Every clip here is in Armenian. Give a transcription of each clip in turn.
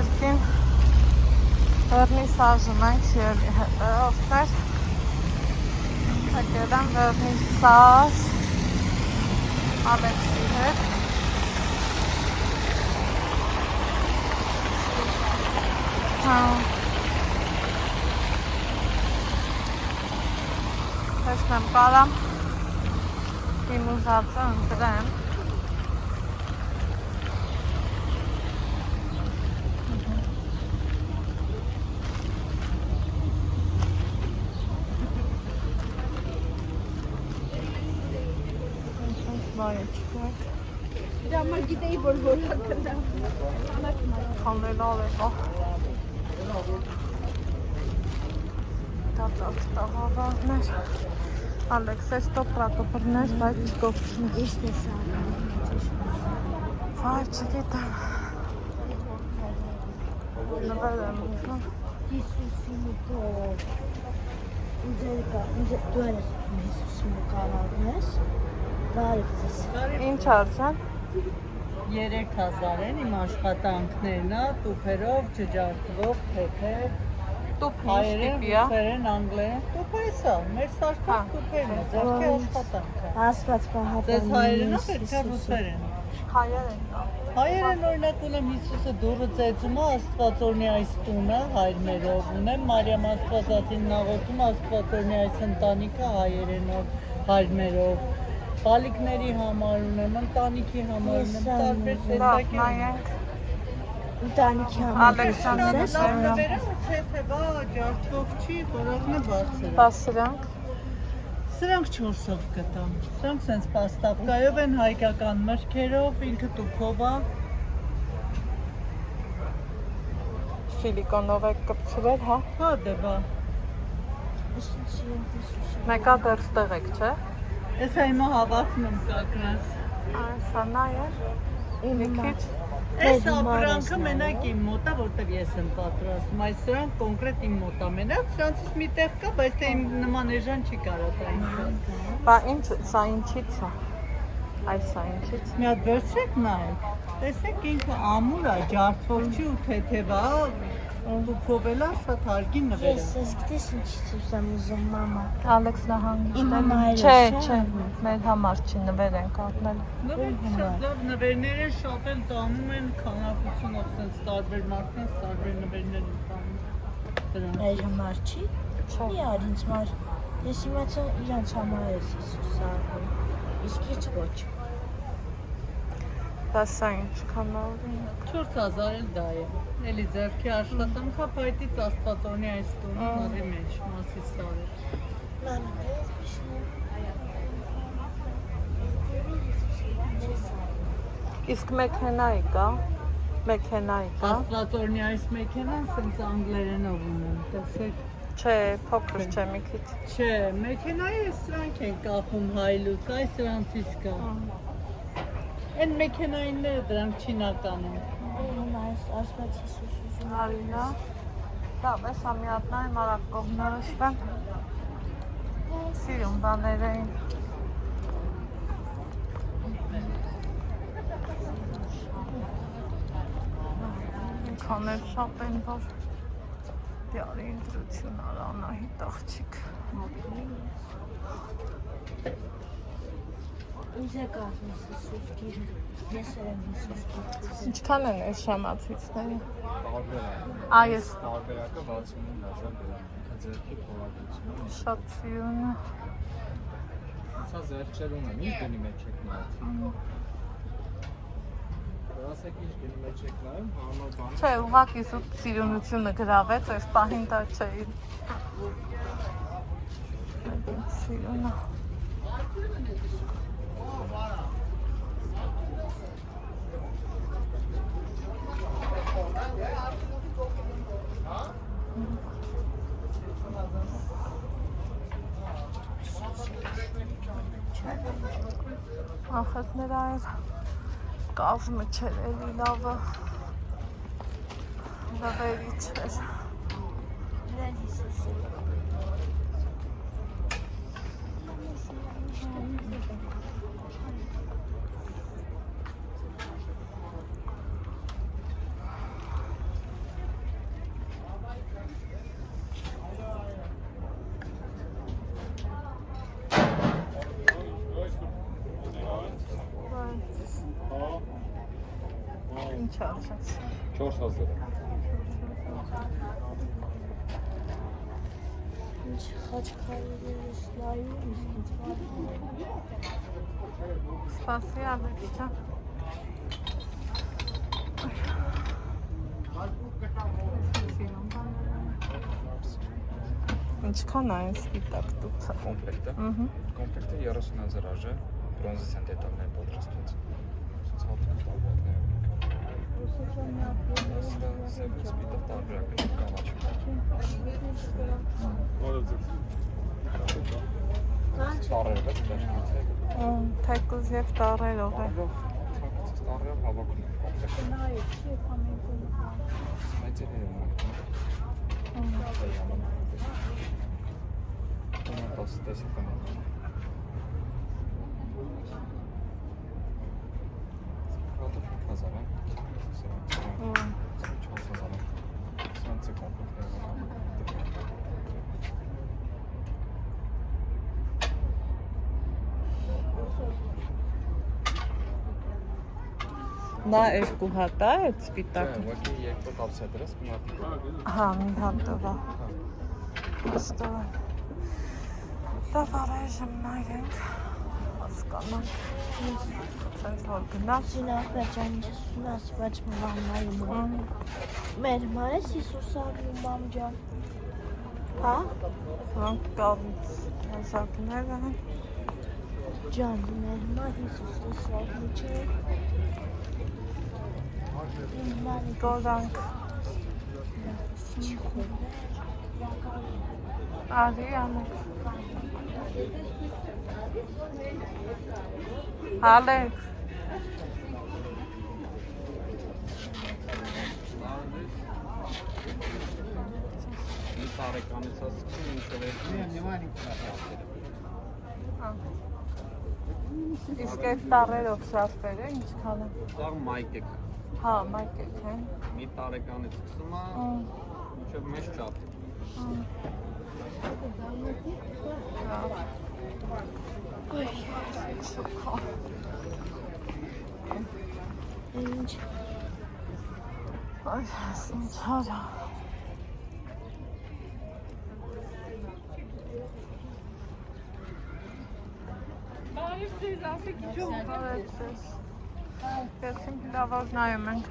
կրկին վերնիսաժում ենք Սիրելի հետևորդներ։ Եկել եմ վերնիսաժ Ալեքսի հետ։ Տեսնեմ կարամ իմ ուզածը ընտրեմ։ Դրամա գիտեի, որ որակ կնա։ Խանելով եկա։ Տաղավարներ։ Ալեքս, ես տոպրակը բրներ, բայց չկոպչնի։ Իշտ է սա։ Վայ, չգիտեմ։ Նվեր եմ ուզում։ Հիսուսի մուկով։ Դու ես Հիսուսի մուկավարն ես։ Բարիք ձեզ։ Ինչ արժան։ 3000 են իմ աշխատանքներն է, տուփերով, ջջարդվող, թեթև, Տուփ հայերեն, տիպի է։ ռուսերեն, անգլերեն, տուփը է սա, մեր սարքած տուփերն է, ձեռքի աշխատանքը։ Աստված պահապան։ Ձեզ հայերեն է, պետք է ռուսերեն։ Հայեր են կա։ Հայերեն օրինակ ունեմ Հիսուսը դուրը ծեծում է, Աստված օրնի այս տունը հայրներով ունեմ, Մարիամ Աստվածածին նաղորդում Աստված օրնի այս ընտանիքը հայերենով, հայրներով, բալիկների համար ունեմ, ընտանիքի համար ունեմ, տարբեր տեսակի նայենք։ Ընտանիքի համար։ Ալեքսանդրը նավերը թեթևա, ջարդվող չի, որովն է բարձր։ Բա սրանք։ Սրանք 4-ով կտամ, սրանք սենց պաստավկայով են հայկական մրգերով, ինքը տուփով է։ Սիլիկոնով եք կպցրել, հա։ Հա դե բա։ Մեկա դեռ ստեղ եք, չէ։ Ես հիմա հավաքնում եմ կակրած։ Սա նայեր։ Մի քիչ։ Այս ապրանքը մենակ իմ մոտ է, որտեղ ես եմ պատրաստում, այս սրանք կոնկրետ իմ մոտ է մենակ, սրանցից մի տեղ կա, բայց թե իմ նման էժան չի կարող տային։ Բա ինչ, սա ինչից է։ Այս սա ինչից։ Մի հատ վերցրեք նայեք, տեսեք ինքը ամուր է, ջարդվող չի ու թեթև է, տուփով է, շատ հարգին նվեր Ես է։ ես գիտես ինչից ուզում ուզում մամա։ Ալեքս Իմ նահանգից։ մայրը, Չէ, չէ։ չէ, մեր համար չի նվեր ենք առնել։ Նվեր շատ լավ նվերներ են, շատ էլ տանում են, քանակությունով սենց տարբեր մարդկանց տարբեր նվերներ են տանում։ Այդ համար չի։ Չէ։ Միար ինձ համար։ Ես իմացա իրանց համար է Հիսուս արվում։ Իսկ ինչ ոչ։ Դա սա ինչքան է։ 4000 էլ դա է։ Էլի ձեռքի աշխատանքա փայտից Աստվածօրնի այս տունը նորի մեջ մասի սարը։ Իսկ մեքենայի կա։ Մեքենայի կա։ Աստվածօրնի այս մեքենան սենց անգլերենով ունեմ, տեսեք։ Չէ, փոքր չէ մի քիչ։ Չէ, մեքենայի սրանք են կախում հայլուց, այս սրանցից կա։ Այն մեքենայինները դրանք չինական են։ Այս Աստված Հիսուս ուզում Արինա։ Դա մեզ ամիատնային մարակ կողմնորոշվեմ։ Սիրում բաներ էին։ Ինքան էլ շատ են, որ դյարի ինտրություն արա Անահիտ աղջիկ։ Ինձ է կազմում Հիսուս գիրը։ Ես եմ Հիսուս գիրը։ Ինչքան են այս շամացույցները։ Այս տարբերակը 69,000 դրամ, ինքը ձեռքի փորագրությունը։ շատ սիրուն է։ Սա ձեռքեր ունեմ, ինչ գնի մեջ եք նայում։ Ասեք ինչ գնի մեջ եք նայում, համար բան։ Չէ, ուղղակի զուտ սիրունությունը գրավեց, այս պահին դա չէի։ Սիրուն է։ Ախր նրա այլ կազմը չէր էլի լավը, լավերի չէր։ Նրան Հիսուսը։ Ինչ արժես։ 4000 է։ Ինչ խաչքարերի ես նայում, իսկ ինձ հարվում է։ Սպասի Ալեքսա։ Ինչքան է այս սպիտակ տուփը։ Կոմպլեկտը։ Ահա։ Կոմպլեկտը 30000 արժե, բրոնզի դետալներ պատրաստված։ Ցածր տարբերակներ ունենք։ Սև սպիտակ տարբերակներ կանաչ։ Տարերով է դաշնացել։ Թեկուզ եւ տարերով է։ Տարերով հավաքում են կոմպլեկտը։ Մեծերը ունենք։ Տեսական է։ Քրատը 5000 է։ Սրանք 4000 է։ Սրանք կոմպլեկտներ են։ Նա երկու հատ է, այդ սպիտակը։ Ուղղակի երկու կապսա դրես մի հատ։ Հա, մի հատ տվա։ Ստո։ Տավարեժմ նայենք։ Հասկանանք։ Սենց որ գնաց։ Զինախբեջան ինչ սունաս ոչ մվաննայում։ Մեր մարես Հիսուս արնում մամջան։ Հա? Սրանք կավից հաշակներ են։ Ջան, մեր մար Հիսուս արնում չէ։ Գորանք։ Արի Ալեքս։ Ալեքս։ Մի տարեկանից ասում ինչով է։ Իսկ այդ տարերով շարֆերը ինչքան է։ Սա մայք է։ Հա, մայկեք են։ Մի տարեկանից սկսում է մինչև մեծ չափ։ Ինչ։ Ay, ինչ արա։ Բարև ձեզ, ասեք ինչու։ Բարև ձեզ։ Ես ինք լավակ նայում ենք։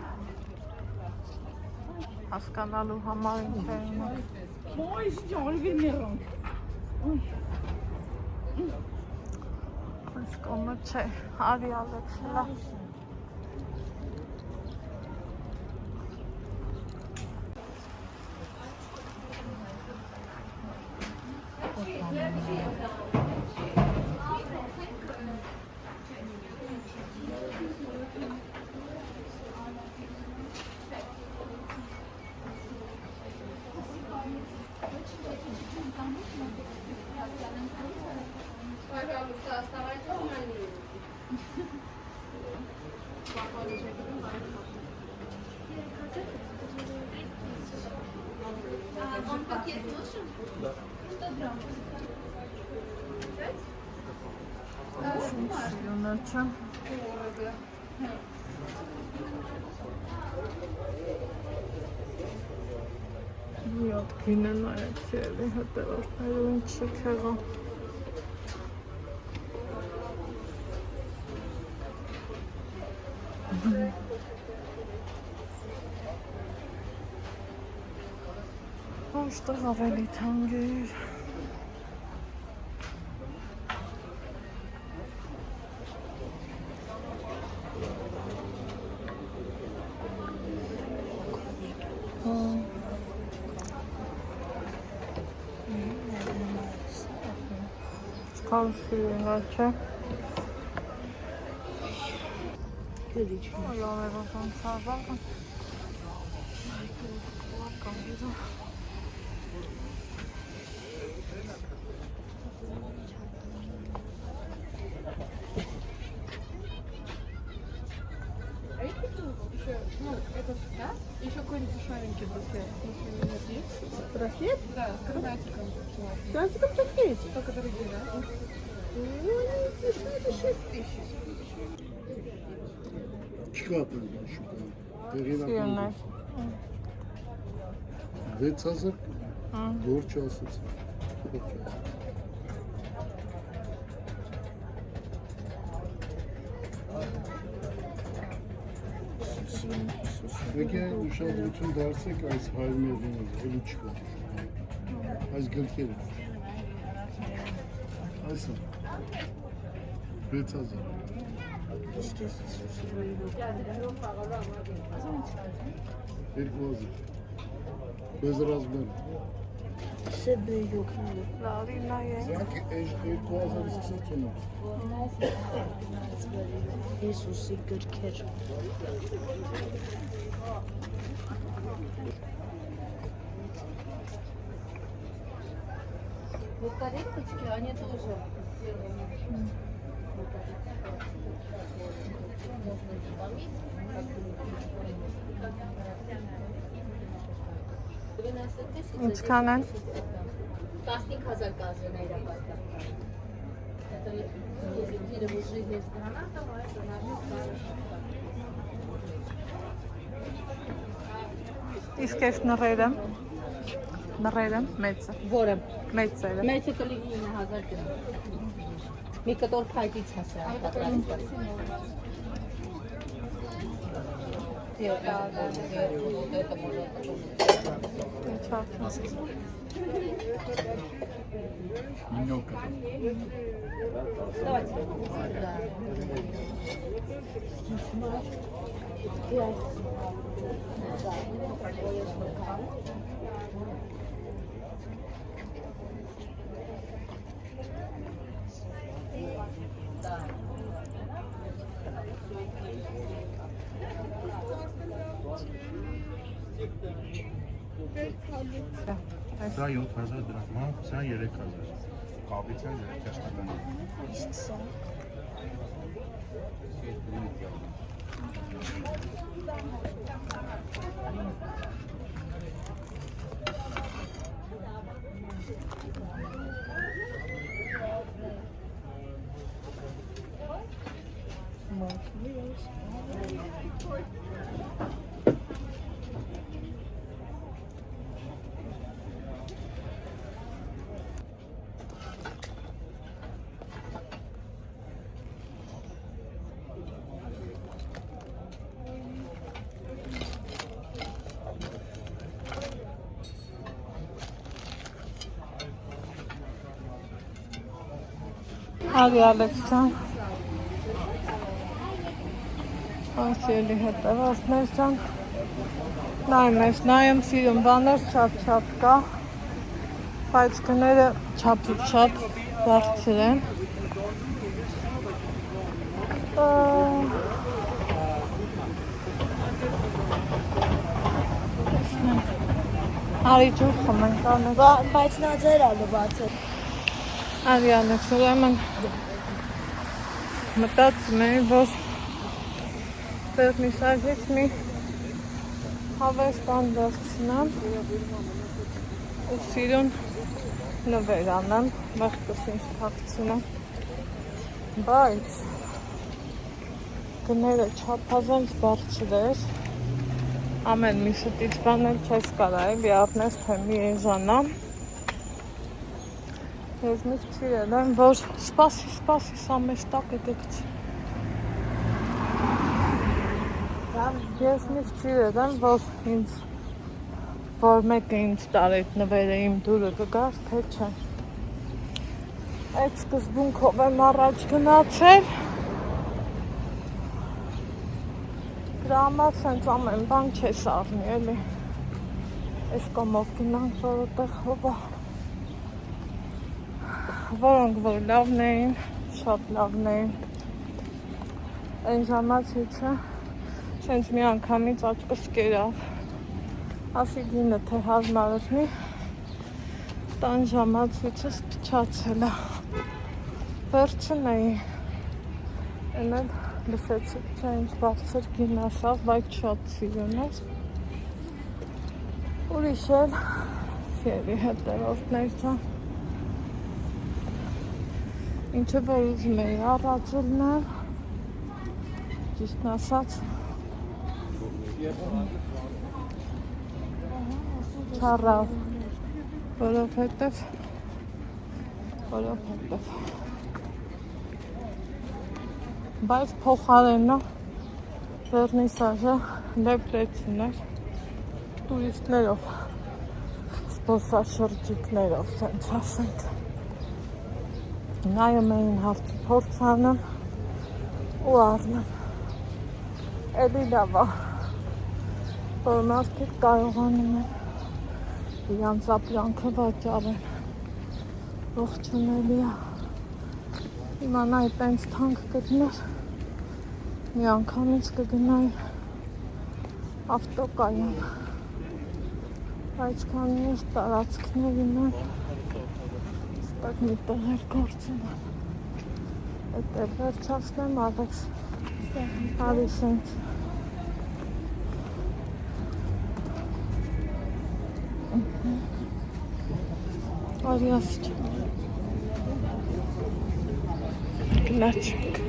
Հասկանալու համար ինչ է ունենք։ Ой, ջարվի ներանք։ Այս կոմը չէ, արի Ալեքս, լավ։ Սիրունաչը։ Միոտ գինը նայեցի էլի հետևորդներու ինչ շքեղա։ Ոստեղ ավելի թանկ էր։ Սիրունաչը։ Ой, я его там сажала. Ну, это да? Еще какой-нибудь дешевенький браслет. Браслет? Да, с карманчиком. С карманчиком такие? Только дорогие, да? Ну, это 6 тысяч. Çıkartın ben şuradan. Սիրուններ։ 6000 գործ ասաց։ Եկե ուշադրություն դարձեք այս հայրմերին, էլի չկա։ Այս գլքերը։ Այսը 6000։ Իսկ ես Հիսուսի 2000։ Bez razmera. Sebe yokluğu. Լավի նայենք։ Sanki 2000 սկսեցում է։ Հիսուսի գրքեր։ Вот тарелочки, они тоже Ինչքան են։ 15,000 каждый наверное. Это дерево жизни с гранатом, а это Իսկ ես նռերը, մեծը, Որը մեծերը։ մեջը կլինի 9000 դրամ։ Մի կտոր փայտից հասա պատրաստված։ Немного. Սա 7000 դրամ, հա, սա 3000։ Կապից է երեքաշտականը։ Իսկ սա Ալի Ալեքսան։ Ասելի հետևածներ ջան։ Նայում ես, նայում սիրում բաներ շատ կա, բայց գները չափից շատ բարձր են։ Արի ջուր խմենք անենք։ բայց նա ձեր ալը բացել։ Ալի Ալեքսան, ուրեմն մտածում եմ, որ Վերնիս աջից մի հավես բան դարձնեմ ու սիրուն նվեր անեմ, մեղքս ինձ թաքցնեմ, բայց գները չափազանց բարձր էր, ամեն մի շտից բանել չես կարա էլի առնես, թե մի էժանամ, ես միշտ սիրել եմ, որ սպասի, սա մեզ տակ է գկցի։ Ես միշտ սիրել եմ, որ մեկը ինձ տար այդ նվերը իմ դուրը կգար, թե չէ։ Այդ սկզբունքով եմ առաջ գնացել։ Դրա համար սենց ամեն բան չես առնի, էլի։ Այս կոմով գնանք, որոտեղ հոբա։ Որոնք որ լավն էին, շատ լավն էին։ Այն ժամացիցը սենց մի անգամից աչքս կերավ, ասի գինը թե հարմարzni, տան ժամացիցս փչացել է, վերջն էի, են էլ լսեցիք չէ ինչ բարձր գին ասավ, բայց շատ սիրուն էր, ուրիշ էլ սերի հետևորդներ ջան, ինչը որ ուզում էի առածելներ, ճիշտն ասած, Չառավ, որովհետև բայց փոխարենը վերնիսաժը լեփրեցին էր տուրիստներով, զբոսաշրջիկներով, սենց ասենք։ Նայում էին հարցի փորձանում ու առնում։ Էլի լավ է, որ մարդիկ կարողանում են իրանց ապրանքը վաճառեն։ Ողջունելի է։ Հիմա նա այդպես թանկ կգներ, մի անգամից կգնայի ավտոկայան, բայց քանի ես տարածքներին են, ստակ մի տեղեր գործում եմ, էդ էլ վերջացնեմ աղեքս, արի սենց։ Արի ասիչ, գնաչենք։